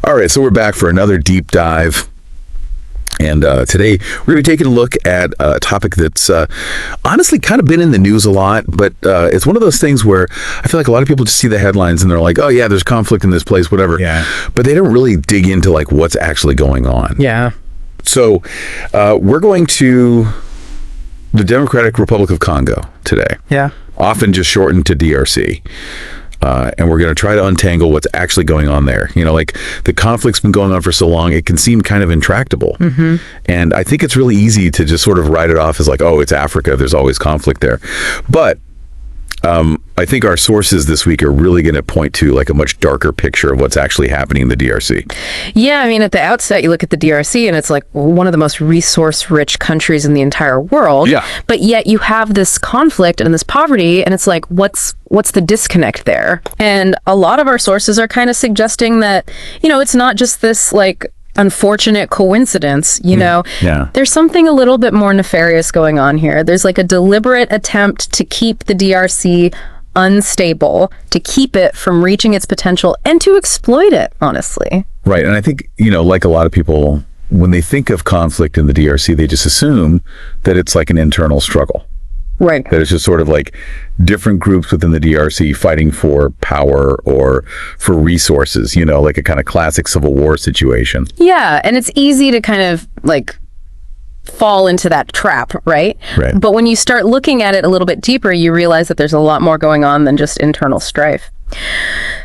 All right, so we're back for another deep dive. And today we're going to be taking a look at a topic that's honestly kind of been in the news a lot, but it's one of those things where I feel like a lot of people just see the headlines and they're like, oh yeah, there's conflict in this place, whatever. Yeah. But they don't really dig into like what's actually going on. Yeah. So we're going to the Democratic Republic of Congo today. Yeah. Often just shortened to DRC. And we're going to try to untangle what's actually going on there. You know, like the conflict's been going on for so long, it can seem kind of intractable. Mm-hmm. And I think it's really easy to just sort of write it off as like, oh, it's Africa, there's always conflict there. But I think our sources this week are really going to point to like a much darker picture of what's actually happening in the DRC. Yeah, I mean, at the outset, you look at the DRC and it's like one of the most resource-rich countries in the entire world. Yeah. But yet you have this conflict and this poverty, and it's like, what's the disconnect there? And a lot of our sources are kind of suggesting that, you know, it's not just this like unfortunate coincidence, you know. Yeah. There's something a little bit more nefarious going on here. There's like a deliberate attempt to keep the DRC unstable, to keep it from reaching its potential and to exploit it, honestly. Right. And I think, you know, like a lot of people, when they think of conflict in the DRC, they just assume that it's like an internal struggle. Right. That it's just sort of like different groups within the DRC fighting for power or for resources, you know, like a kind of classic Civil War situation. Yeah, and it's easy to kind of like fall into that trap, right? Right. But when you start looking at it a little bit deeper, you realize that there's a lot more going on than just internal strife.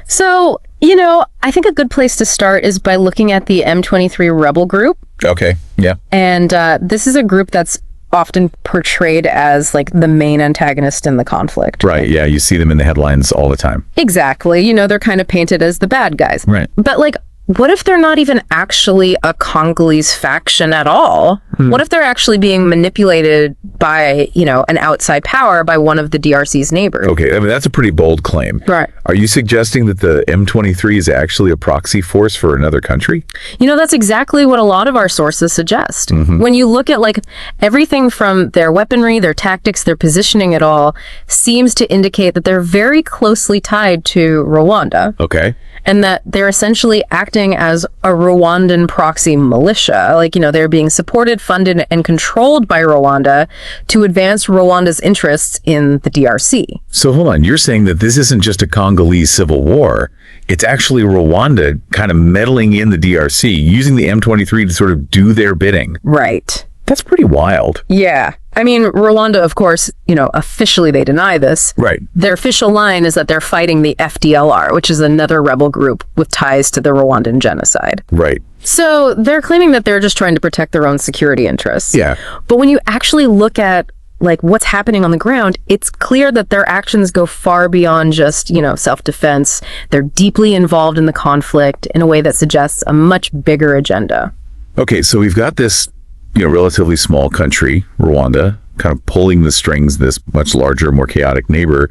So, you know, I think a good place to start is by looking at the M23 rebel group. Okay. Yeah. And this is a group that's often portrayed as like the main antagonist in the conflict. Right. Yeah. You see them in the headlines all the time. Exactly. You know, they're kind of painted as the bad guys. Right. But like, what if they're not even actually a Congolese faction at all? What if they're actually being manipulated by, you know, an outside power, by one of the DRC's neighbors? Okay. I mean, that's a pretty bold claim. Right. Are you suggesting that the M23 is actually a proxy force for another country? You know, that's exactly what a lot of our sources suggest. When you look at like everything from their weaponry, their tactics, their positioning at all, seems to indicate that they're very closely tied to Rwanda. Okay. And that they're essentially acting as a Rwandan proxy militia. Like, you know, they're being supported, funded, and controlled by Rwanda to advance Rwanda's interests in the DRC. So hold on. You're saying that this isn't just a Congolese civil war. It's actually Rwanda kind of meddling in the DRC, using the M23 to sort of do their bidding. Right. That's pretty wild. Yeah. I mean, Rwanda, of course, you know, officially they deny this. Right. Their official line is that they're fighting the FDLR, which is another rebel group with ties to the Rwandan genocide. Right. So they're claiming that they're just trying to protect their own security interests. Yeah. But when you actually look at like what's happening on the ground, it's clear that their actions go far beyond just, you know, self-defense. They're deeply involved in the conflict in a way that suggests a much bigger agenda. Okay, so we've got this, you know, relatively small country, Rwanda, kind of pulling the strings, this much larger, more chaotic neighbor,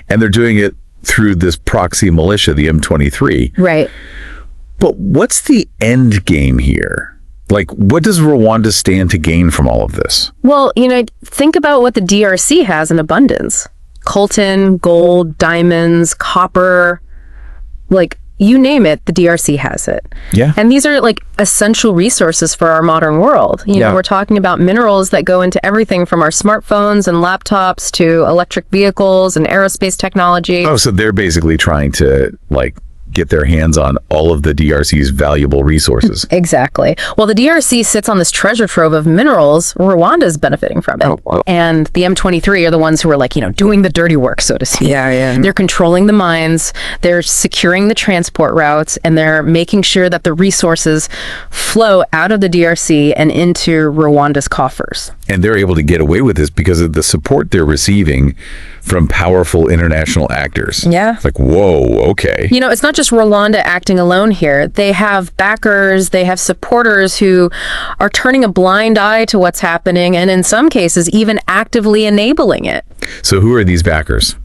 and they're doing it through this proxy militia, the M23. Right. But what's the end game here? Like, what does Rwanda stand to gain from all of this? Well, you know, think about what the DRC has in abundance. Coltan, gold, diamonds, copper, like, you name it, the DRC has it. Yeah. And these are like essential resources for our modern world. You know, we're talking about minerals that go into everything from our smartphones and laptops to electric vehicles and aerospace technology. Oh, so they're basically trying to, like, get their hands on all of the DRC's valuable resources. Exactly. Well, the DRC sits on this treasure trove of minerals. Rwanda's benefiting from it. Oh, wow. And the M23 are the ones who are like, you know, doing the dirty work, so to speak. Yeah. They're controlling the mines, they're securing the transport routes, and they're making sure that the resources flow out of the DRC and into Rwanda's coffers. And they're able to get away with this because of the support they're receiving from powerful international actors. Yeah. It's like, whoa, okay. You know, it's not just Rwanda acting alone here. They have backers, they have supporters who are turning a blind eye to what's happening, and in some cases, even actively enabling it. So who are these backers?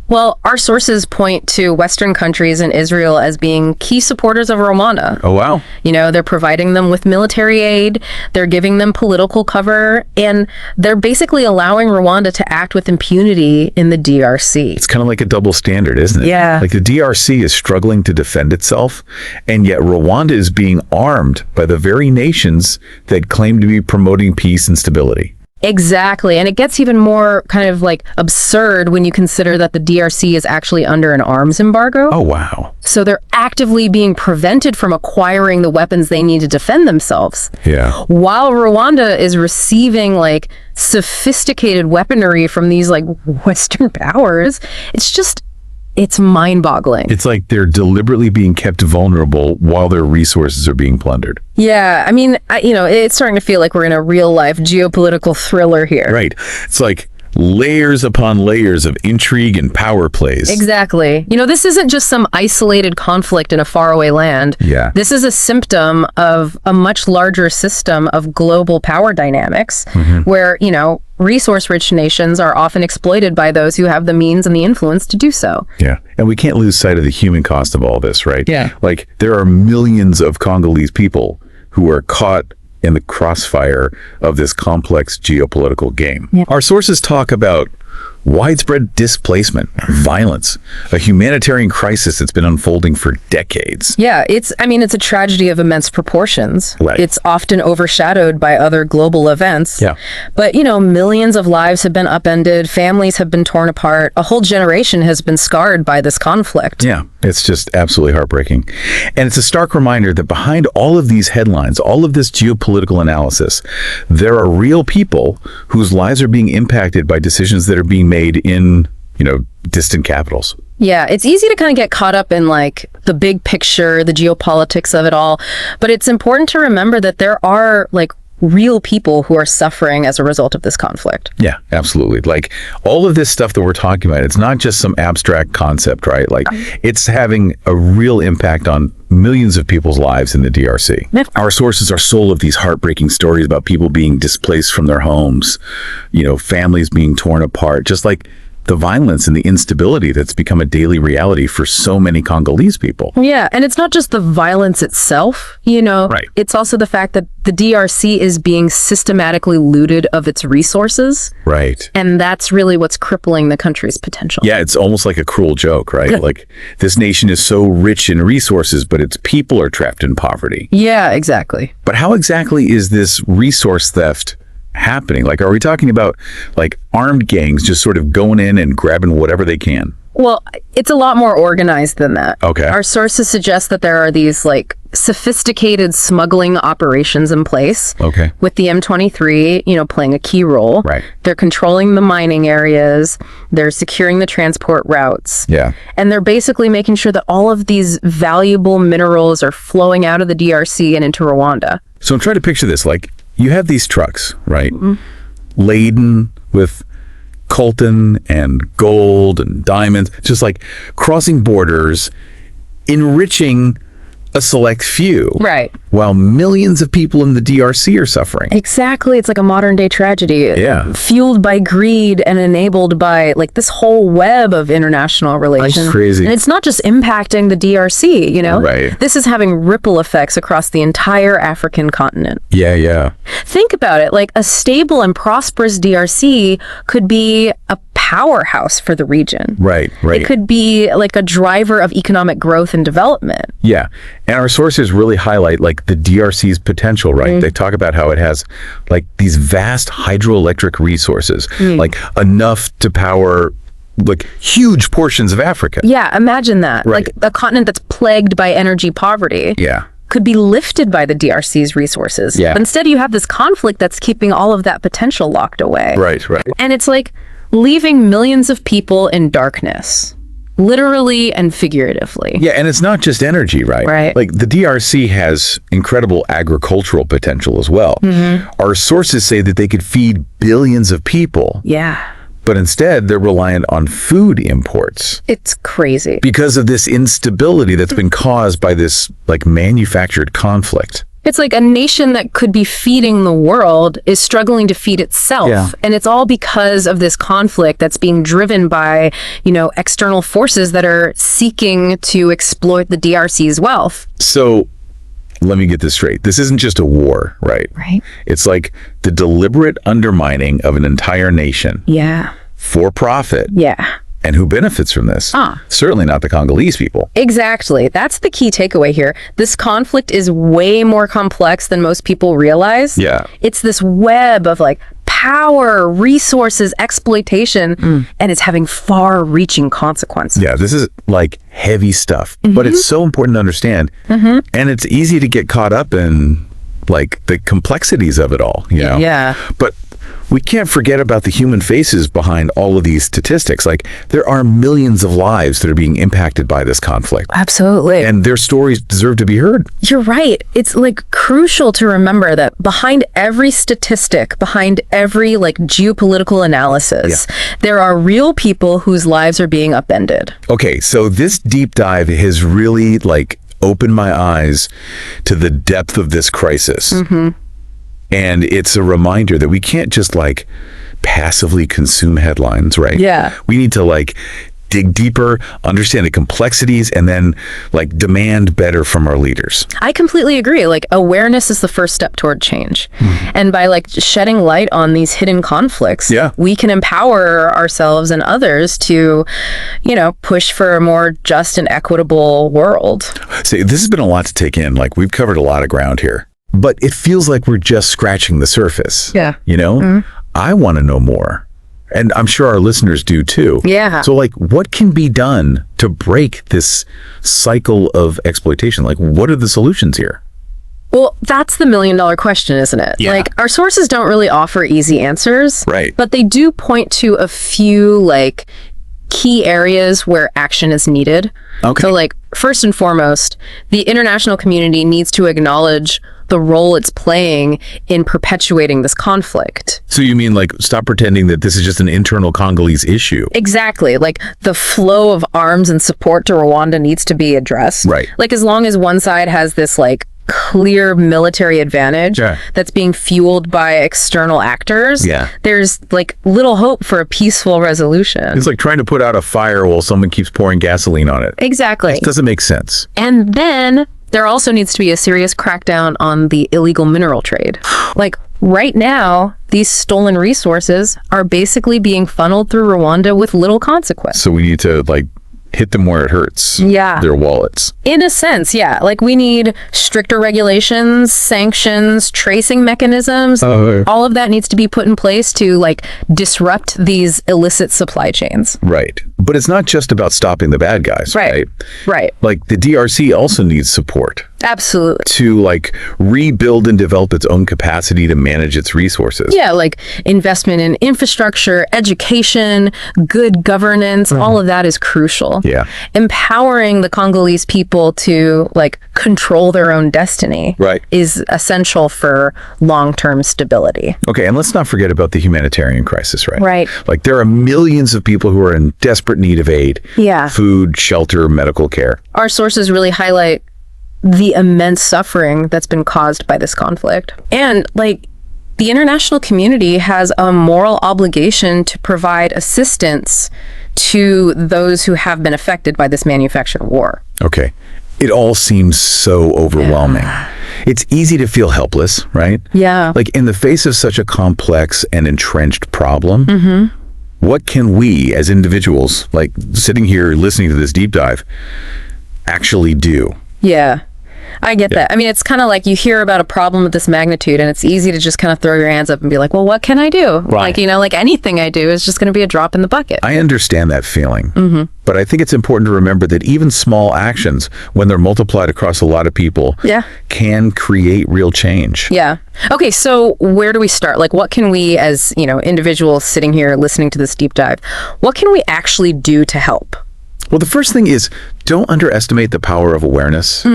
Well, our sources point to Western countries and Israel as being key supporters of Rwanda. Oh, wow. You know, they're providing them with military aid, they're giving them political cover, and they're basically allowing Rwanda to act with impunity in the DRC. It's kind of like a double standard, isn't it? Yeah. Like the DRC is struggling to defend itself, and yet Rwanda is being armed by the very nations that claim to be promoting peace and stability. Exactly. And it gets even more kind of like absurd when you consider that the DRC is actually under an arms embargo. Oh, wow. So they're actively being prevented from acquiring the weapons they need to defend themselves. Yeah. While Rwanda is receiving like sophisticated weaponry from these like Western powers, it's mind-boggling. It's like they're deliberately being kept vulnerable while their resources are being plundered. Yeah, I mean, it's starting to feel like we're in a real-life geopolitical thriller here. Right. It's like layers upon layers of intrigue and power plays. Exactly. This isn't just some isolated conflict in a faraway land. Yeah. This is a symptom of a much larger system of global power dynamics where, resource-rich nations are often exploited by those who have the means and the influence to do so. Yeah. And we can't lose sight of the human cost of all this, right? Yeah. Like, there are millions of Congolese people who are caught in the crossfire of this complex geopolitical game. Yeah. Our sources talk about widespread displacement, violence, a humanitarian crisis that's been unfolding for decades. Yeah, it's a tragedy of immense proportions. Right. It's often overshadowed by other global events. Yeah. But, millions of lives have been upended, families have been torn apart, a whole generation has been scarred by this conflict. Yeah, it's just absolutely heartbreaking. And it's a stark reminder that behind all of these headlines, all of this geopolitical analysis, there are real people whose lives are being impacted by decisions that are being made in, distant capitals. Yeah, it's easy to kind of get caught up in like the big picture, the geopolitics of it all. But it's important to remember that there are like real people who are suffering as a result of this conflict. Yeah, absolutely. Like all of this stuff that we're talking about, it's not just some abstract concept, right? Like it's having a real impact on millions of people's lives in the DRC. Yep. Our sources are full of these heartbreaking stories about people being displaced from their homes, families being torn apart, just like the violence and the instability that's become a daily reality for so many Congolese people. Yeah, and it's not just the violence itself, Right. It's also the fact that the DRC is being systematically looted of its resources. Right. And that's really what's crippling the country's potential. Yeah, it's almost like a cruel joke, right? Like this nation is so rich in resources, but its people are trapped in poverty. Yeah, exactly. But how exactly is this resource theft happening? Like, are we talking about like armed gangs just sort of going in and grabbing whatever they can? Well, it's a lot more organized than that. Okay. Our sources suggest that there are these like sophisticated smuggling operations in place. Okay. With the M23, playing a key role. Right. They're controlling the mining areas. They're securing the transport routes. Yeah. And they're basically making sure that all of these valuable minerals are flowing out of the DRC and into Rwanda. So I'm trying to picture this. Like, you have these trucks, right? Laden with coltan and gold and diamonds, just like crossing borders, enriching a select few. Right. While millions of people in the DRC are suffering. Exactly. It's like a modern day tragedy. Yeah. Fueled by greed and enabled by like this whole web of international relations. That's crazy. And it's not just impacting the DRC, Right. This is having ripple effects across the entire African continent. Yeah, yeah. Think about it. Like a stable and prosperous DRC could be a powerhouse for the region. Right, right. It could be like a driver of economic growth and development. Yeah. And our sources really highlight like the DRC's potential, right? They talk about how it has like these vast hydroelectric resources, like enough to power like huge portions of Africa. Yeah, imagine that. Right. Like a continent that's plagued by energy poverty. Yeah. Could be lifted by the DRC's resources. Yeah. But instead you have this conflict that's keeping all of that potential locked away. Right, right. And it's like leaving millions of people in darkness. Literally and figuratively. Yeah, and it's not just energy, right? Right. Like the DRC has incredible agricultural potential as well. Our sources say that they could feed billions of people. Yeah. But instead, they're reliant on food imports It's crazy. because of this instability that's been caused by this like manufactured conflict. It's like a nation that could be feeding the world is struggling to feed itself. Yeah. And it's all because of this conflict that's being driven by, external forces that are seeking to exploit the DRC's wealth. So let me get this straight. This isn't just a war, right? Right. It's like the deliberate undermining of an entire nation Yeah. for profit. Yeah. And who benefits from this? Certainly not the Congolese people. Exactly. That's the key takeaway here. This conflict is way more complex than most people realize. Yeah. It's this web of power, resources, exploitation, and it's having far-reaching consequences. Yeah, this is heavy stuff, but it's so important to understand. And it's easy to get caught up in the complexities of it all, Yeah. But we can't forget about the human faces behind all of these statistics. There are millions of lives that are being impacted by this conflict. Absolutely. And their stories deserve to be heard. You're right. It's crucial to remember that behind every statistic, behind every geopolitical analysis, there are real people whose lives are being upended. Okay, so this deep dive has really opened my eyes to the depth of this crisis. And it's a reminder that we can't just passively consume headlines, right? Yeah. We need to dig deeper, understand the complexities, and then demand better from our leaders. I completely agree. Awareness is the first step toward change. And by shedding light on these hidden conflicts, we can empower ourselves and others to, push for a more just and equitable world. See, this has been a lot to take in. We've covered a lot of ground here. But it feels like we're just scratching the surface. Yeah. I want to know more. And I'm sure our listeners do too. Yeah. So what can be done to break this cycle of exploitation? What are the solutions here? Well, that's the million-dollar question, isn't it? Yeah. Our sources don't really offer easy answers. Right. But they do point to a few key areas where action is needed. Okay. So first and foremost, the international community needs to acknowledge the role it's playing in perpetuating this conflict. So you mean stop pretending that this is just an internal Congolese issue? Exactly. The flow of arms and support to Rwanda needs to be addressed. Right. As long as one side has this clear military advantage that's being fueled by external actors, there's little hope for a peaceful resolution. It's trying to put out a fire while someone keeps pouring gasoline on it. Exactly. It doesn't make sense. And then there also needs to be a serious crackdown on the illegal mineral trade. Right now, these stolen resources are basically being funneled through Rwanda with little consequence. So we need to hit them where it hurts. Yeah. Their wallets. In a sense, yeah. We need stricter regulations, sanctions, tracing mechanisms. All of that needs to be put in place to disrupt these illicit supply chains. Right. But it's not just about stopping the bad guys, right? Right. The DRC also needs support. Absolutely. To rebuild and develop its own capacity to manage its resources. Yeah, investment in infrastructure, education, good governance, all of that is crucial. Yeah. Empowering the Congolese people to control their own destiny is essential for long-term stability. Okay, and let's not forget about the humanitarian crisis, right? Right. There are millions of people who are in desperate need of aid. Yeah. Food, shelter, medical care. Our sources really highlight the immense suffering that's been caused by this conflict. And the international community has a moral obligation to provide assistance to those who have been affected by this manufactured war. Okay. It all seems so overwhelming. It's easy to feel helpless, right? Yeah. In the face of such a complex and entrenched problem, what can we as individuals, sitting here listening to this deep dive, actually do? Yeah. I get that. I mean, it's kind of you hear about a problem of this magnitude and it's easy to just kind of throw your hands up and be well, what can I do? Right. Anything I do is just going to be a drop in the bucket. I understand that feeling. But I think it's important to remember that even small actions, when they're multiplied across a lot of people, can create real change. Yeah. Okay, so where do we start? What can we as, individuals sitting here listening to this deep dive, what can we actually do to help? Well, the first thing is don't underestimate the power of awareness.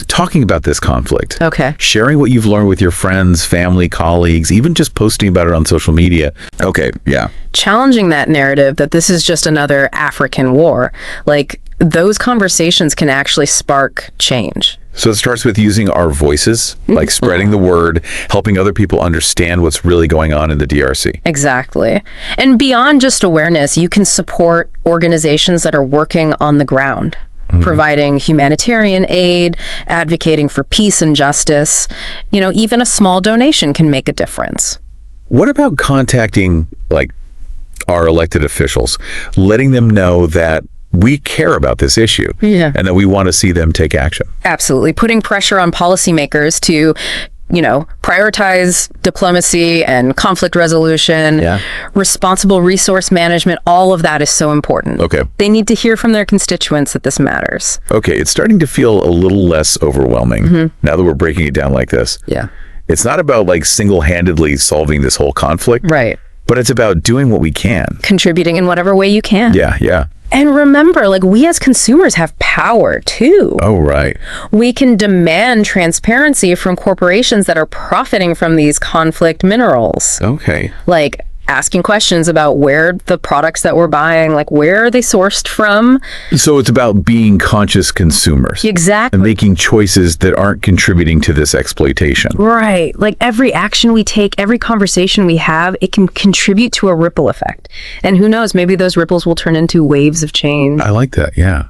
Talking about this conflict. Okay. Sharing what you've learned with your friends, family, colleagues, even just posting about it on social media. Okay, yeah. Challenging that narrative that this is just another African war. Those conversations can actually spark change. So it starts with using our voices, like spreading the word, helping other people understand what's really going on in the DRC. Exactly. And beyond just awareness, you can support organizations that are working on the ground, providing humanitarian aid, advocating for peace and justice. Even a small donation can make a difference. What about contacting, like, our elected officials, letting them know that we care about this issue and that we want to see them take action? Absolutely. Putting pressure on policymakers to, prioritize diplomacy and conflict resolution, responsible resource management, all of that is so important. Okay. They need to hear from their constituents that this matters. Okay, it's starting to feel a little less overwhelming now that we're breaking it down like this. Yeah. It's not about like single-handedly solving this whole conflict. Right. But it's about doing what we can. Contributing in whatever way you can. Yeah. And remember, we as consumers have power too. Oh, right. We can demand transparency from corporations that are profiting from these conflict minerals. Okay. Like asking questions about where the products that we're buying, where are they sourced from? So it's about being conscious consumers. Exactly. And making choices that aren't contributing to this exploitation. Right. Every action we take, every conversation we have, it can contribute to a ripple effect. And who knows, maybe those ripples will turn into waves of change. I like that, yeah.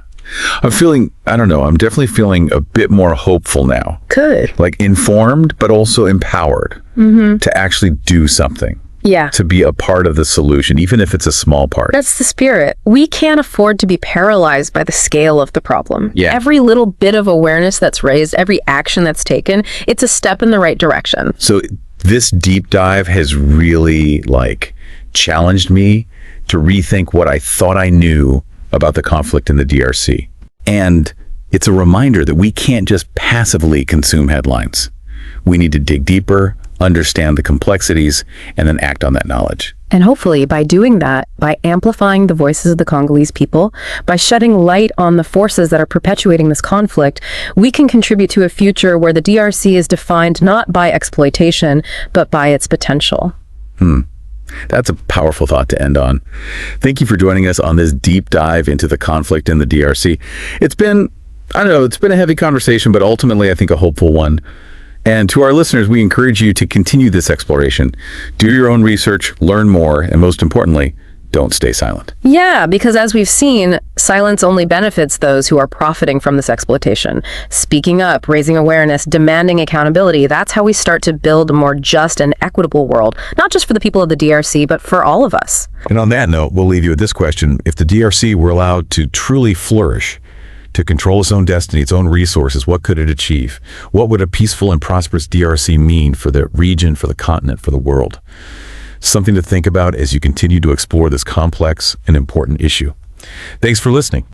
I'm definitely feeling a bit more hopeful now. Good. Informed, but also empowered to actually do something. Yeah. To be a part of the solution, even if it's a small part. That's the spirit. We can't afford to be paralyzed by the scale of the problem. Yeah. Every little bit of awareness that's raised, every action that's taken, it's a step in the right direction. So this deep dive has really challenged me to rethink what I thought I knew about the conflict in the DRC. And it's a reminder that we can't just passively consume headlines. We need to dig deeper, understand the complexities, and then act on that knowledge. And hopefully by doing that, by amplifying the voices of the Congolese people, by shedding light on the forces that are perpetuating this conflict, we can contribute to a future where the DRC is defined not by exploitation, but by its potential. That's a powerful thought to end on. Thank you for joining us on this deep dive into the conflict in the DRC. It's been a heavy conversation, but ultimately I think a hopeful one. And to our listeners, we encourage you to continue this exploration. Do your own research, learn more, and most importantly, don't stay silent. Yeah, because as we've seen, silence only benefits those who are profiting from this exploitation. Speaking up, raising awareness, demanding accountability, that's how we start to build a more just and equitable world, not just for the people of the DRC, but for all of us. And on that note, we'll leave you with this question. If the DRC were allowed to truly flourish, to control its own destiny, its own resources, what could it achieve? What would a peaceful and prosperous DRC mean for the region, for the continent, for the world? Something to think about as you continue to explore this complex and important issue. Thanks for listening.